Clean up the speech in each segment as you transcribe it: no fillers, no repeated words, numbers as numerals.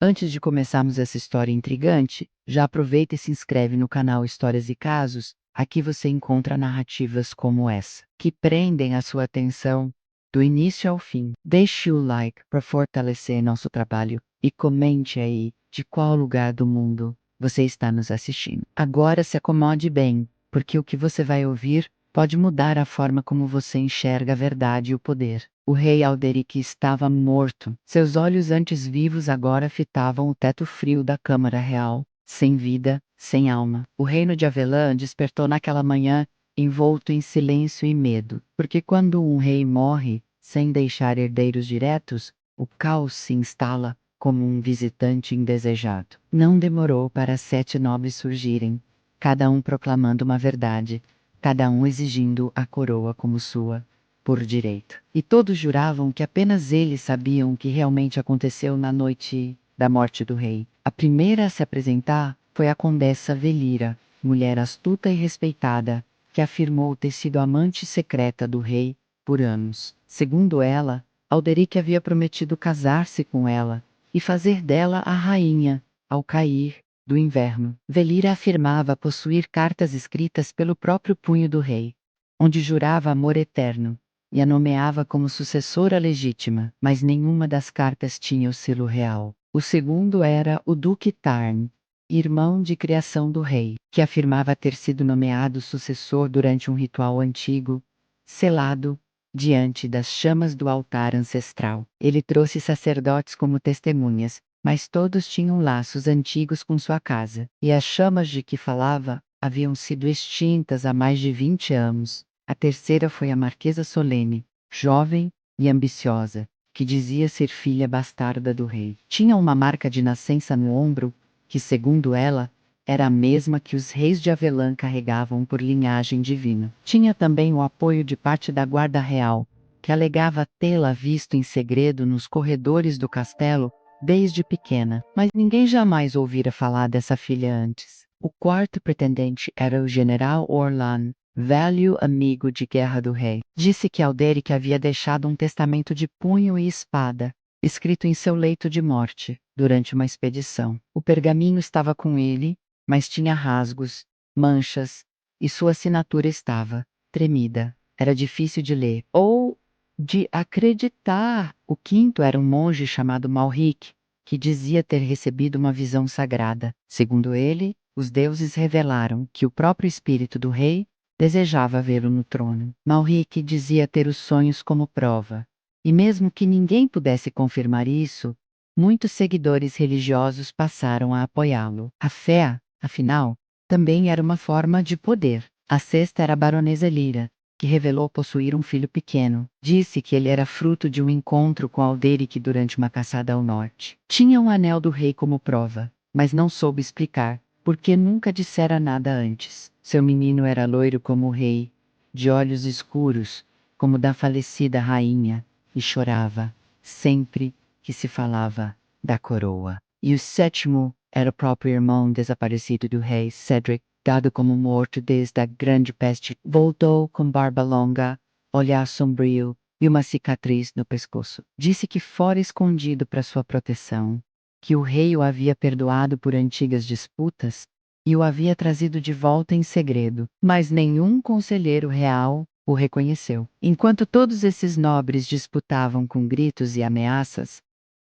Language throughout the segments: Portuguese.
Antes de começarmos essa história intrigante, já aproveita e se inscreve no canal Histórias e Casos. Aqui você encontra narrativas como essa, que prendem a sua atenção do início ao fim. Deixe o like para fortalecer nosso trabalho e comente aí de qual lugar do mundo você está nos assistindo. Agora se acomode bem, porque o que você vai ouvir pode mudar a forma como você enxerga a verdade e o poder. O rei Alderic estava morto. Seus olhos antes vivos agora fitavam o teto frio da Câmara Real, sem vida, sem alma. O reino de Avelã despertou naquela manhã, envolto em silêncio e medo, porque quando um rei morre, sem deixar herdeiros diretos, o caos se instala como um visitante indesejado. Não demorou para 7 nobres surgirem, cada um proclamando uma verdade, cada um exigindo a coroa como sua, por direito. E todos juravam que apenas eles sabiam o que realmente aconteceu na noite da morte do rei. A primeira a se apresentar foi a condessa Velira, mulher astuta e respeitada, que afirmou ter sido amante secreta do rei por anos. Segundo ela, Alderic havia prometido casar-se com ela e fazer dela a rainha ao cair do inverno. Velira afirmava possuir cartas escritas pelo próprio punho do rei, onde jurava amor eterno e a nomeava como sucessora legítima, mas nenhuma das cartas tinha o selo real. O segundo era o Duque Tarn, irmão de criação do rei, que afirmava ter sido nomeado sucessor durante um ritual antigo, selado diante das chamas do altar ancestral. Ele trouxe sacerdotes como testemunhas, mas todos tinham laços antigos com sua casa, e as chamas de que falava haviam sido extintas há mais de 20 anos. A terceira foi a Marquesa Solene, jovem e ambiciosa, que dizia ser filha bastarda do rei. Tinha uma marca de nascença no ombro, que, segundo ela, era a mesma que os reis de Avelã carregavam por linhagem divina. Tinha também o apoio de parte da guarda real, que alegava tê-la visto em segredo nos corredores do castelo desde pequena, mas ninguém jamais ouvira falar dessa filha antes. O quarto pretendente era o general Orlan, velho amigo de guerra do rei. Disse que Alderic havia deixado um testamento de punho e espada, escrito em seu leito de morte, durante uma expedição. O pergaminho estava com ele, mas tinha rasgos, manchas, e sua assinatura estava tremida. Era difícil de ler, ou de acreditar. O quinto era um monge chamado Malric, que dizia ter recebido uma visão sagrada. Segundo ele, os deuses revelaram que o próprio espírito do rei desejava vê-lo no trono. Malric dizia ter os sonhos como prova, e mesmo que ninguém pudesse confirmar isso, muitos seguidores religiosos passaram a apoiá-lo. A fé, afinal, também era uma forma de poder. A sexta era a baronesa Lira, que revelou possuir um filho pequeno. Disse que ele era fruto de um encontro com Alderic durante uma caçada ao norte. Tinha um anel do rei como prova, mas não soube explicar, porque nunca dissera nada antes. Seu menino era loiro como o rei, de olhos escuros, como da falecida rainha, e chorava, sempre que se falava da coroa. E o sétimo era o próprio irmão desaparecido do rei, Cedric, dado como morto desde a grande peste. Voltou com barba longa, olhar sombrio e uma cicatriz no pescoço. Disse que fora escondido para sua proteção, que o rei o havia perdoado por antigas disputas e o havia trazido de volta em segredo, mas nenhum conselheiro real o reconheceu. Enquanto todos esses nobres disputavam com gritos e ameaças,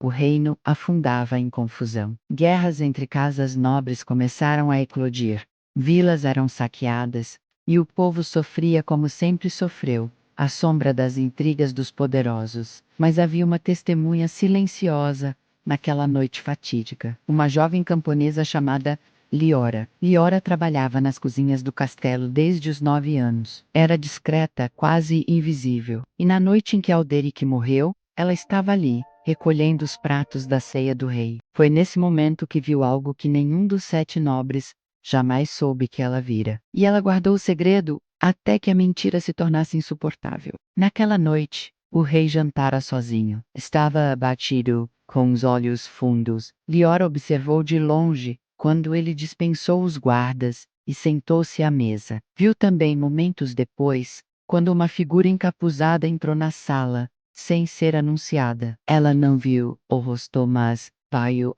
o reino afundava em confusão. Guerras entre casas nobres começaram a eclodir. Vilas eram saqueadas, e o povo sofria como sempre sofreu, à sombra das intrigas dos poderosos. Mas havia uma testemunha silenciosa naquela noite fatídica. Uma jovem camponesa chamada Liora. Liora trabalhava nas cozinhas do castelo desde os 9 anos. Era discreta, quase invisível. E na noite em que Alderic morreu, ela estava ali, recolhendo os pratos da ceia do rei. Foi nesse momento que viu algo que nenhum dos 7 nobres jamais soube que ela vira. E ela guardou o segredo até que a mentira se tornasse insuportável. Naquela noite, o rei jantara sozinho. Estava abatido, com os olhos fundos. Liora observou de longe quando ele dispensou os guardas e sentou-se à mesa. Viu também momentos depois, quando uma figura encapuzada entrou na sala, sem ser anunciada. Ela não viu o rosto, mas pai o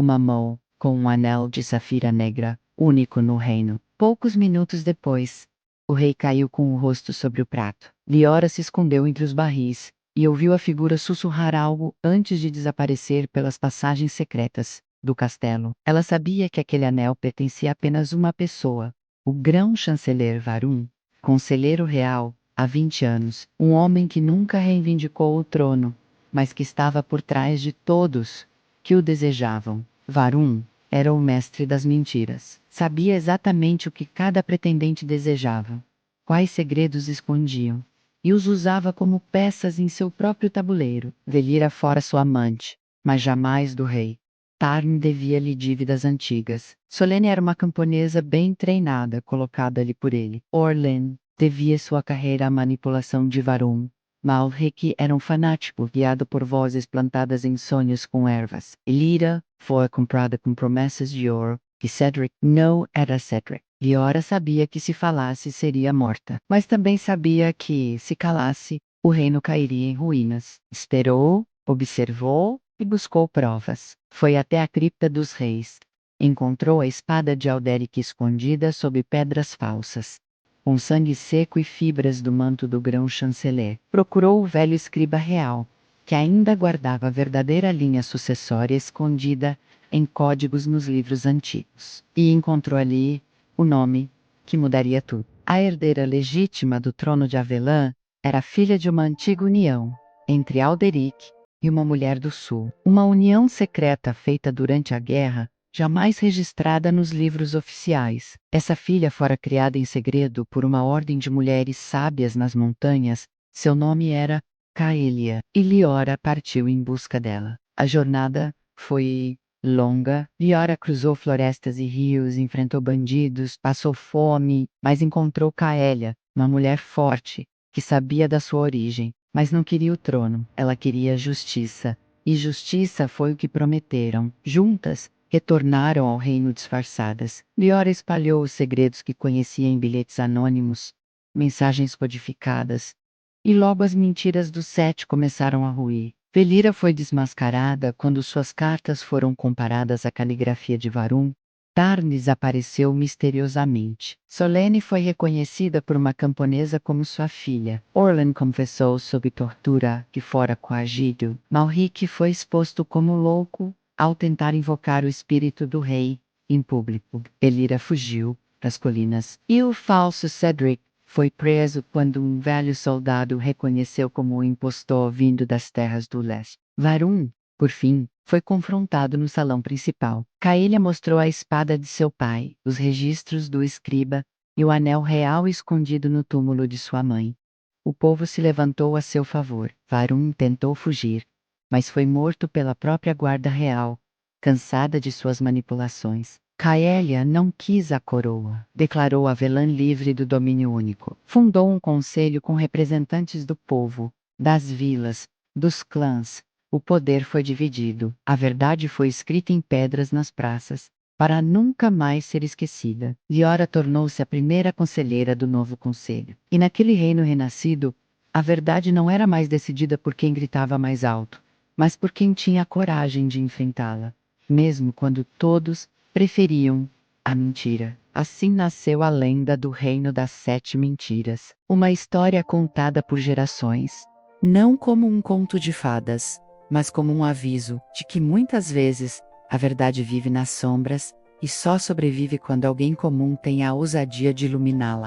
mamou, com um anel de safira negra, único no reino. Poucos minutos depois, o rei caiu com o rosto sobre o prato. Liora se escondeu entre os barris, e ouviu a figura sussurrar algo antes de desaparecer pelas passagens secretas do castelo. Ela sabia que aquele anel pertencia a apenas uma pessoa, o grão-chanceler Varun, conselheiro real, há 20 anos, um homem que nunca reivindicou o trono, mas que estava por trás de todos que o desejavam. Varun era o mestre das mentiras. Sabia exatamente o que cada pretendente desejava, quais segredos escondiam, e os usava como peças em seu próprio tabuleiro. Velira fora sua amante, mas jamais do rei. Tarn devia-lhe dívidas antigas. Solene era uma camponesa bem treinada, colocada ali por ele. Orlen devia sua carreira à manipulação de Varun. Malrik era um fanático guiado por vozes plantadas em sonhos com ervas. Elira foi comprada com promessas de ouro, e Cedric não era Cedric. Liora sabia que se falasse seria morta, mas também sabia que, se calasse, o reino cairia em ruínas. Esperou, observou e buscou provas. Foi até a cripta dos reis. Encontrou a espada de Alderic escondida sob pedras falsas, com sangue seco e fibras do manto do grão-chanceler. Procurou o velho escriba real, que ainda guardava a verdadeira linha sucessória escondida em códigos nos livros antigos. E encontrou ali o nome que mudaria tudo. A herdeira legítima do trono de Avelã era filha de uma antiga união entre Alderic e uma mulher do sul. Uma união secreta feita durante a guerra, jamais registrada nos livros oficiais. Essa filha fora criada em segredo por uma ordem de mulheres sábias nas montanhas. Seu nome era Caelia, e Liora partiu em busca dela. A jornada foi longa. Liora cruzou florestas e rios, enfrentou bandidos, passou fome, mas encontrou Caelia, uma mulher forte, que sabia da sua origem, mas não queria o trono. Ela queria justiça. E justiça foi o que prometeram. Juntas, retornaram ao reino disfarçadas. Liora espalhou os segredos que conhecia em bilhetes anônimos, mensagens codificadas, e logo as mentiras dos 7 começaram a ruir. Velira foi desmascarada quando suas cartas foram comparadas à caligrafia de Varun. Tarn desapareceu misteriosamente. Solene foi reconhecida por uma camponesa como sua filha. Orlan confessou sob tortura que fora coagido. Malrik foi exposto como louco ao tentar invocar o espírito do rei em público. Velira fugiu das colinas. E o falso Cedric foi preso quando um velho soldado o reconheceu como o impostor vindo das terras do leste. Varun, por fim, foi confrontado no salão principal. Caelia mostrou a espada de seu pai, os registros do escriba e o anel real escondido no túmulo de sua mãe. O povo se levantou a seu favor. Varun tentou fugir, mas foi morto pela própria guarda real, cansada de suas manipulações. Caelia não quis a coroa. Declarou Avelã livre do domínio único. Fundou um conselho com representantes do povo, das vilas, dos clãs. O poder foi dividido. A verdade foi escrita em pedras nas praças, para nunca mais ser esquecida. Liora tornou-se a primeira conselheira do novo conselho. E naquele reino renascido, a verdade não era mais decidida por quem gritava mais alto, mas por quem tinha a coragem de enfrentá-la, mesmo quando todos preferiam a mentira. Assim nasceu a lenda do Reino das 7 Mentiras, uma história contada por gerações, não como um conto de fadas, mas como um aviso de que muitas vezes a verdade vive nas sombras e só sobrevive quando alguém comum tem a ousadia de iluminá-la.